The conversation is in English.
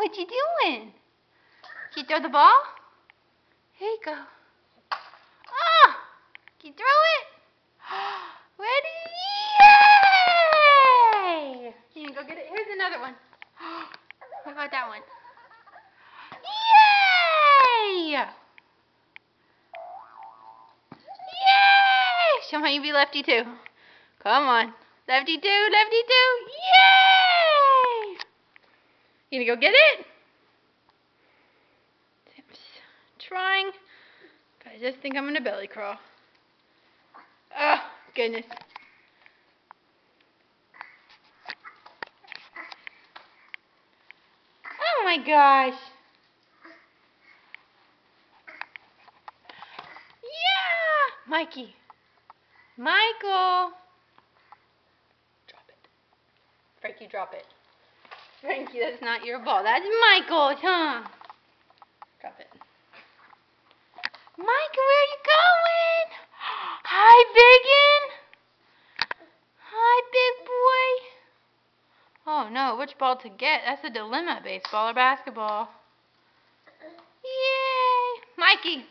what you doing? Can you throw the ball? Here you go. Ah! Can you throw it? Ready? Yay! Can you go get it? Here's another one. What about that one? Yay! Yay! Show me how you be lefty too. Come on. Lefty two, lefty two. Yay! You gonna go get it? Trying, but I just think I'm gonna belly crawl. Oh, goodness. Oh my gosh. Yeah! Mikey. Michael. Drop it. Frankie, drop it. Frankie, that's not your ball. That's Michael's, huh? Drop it. Michael, where are you going? Hi, Biggin. Hi, big boy. Oh, no. Which ball to get? That's a dilemma. Baseball or basketball? Yay. Mikey.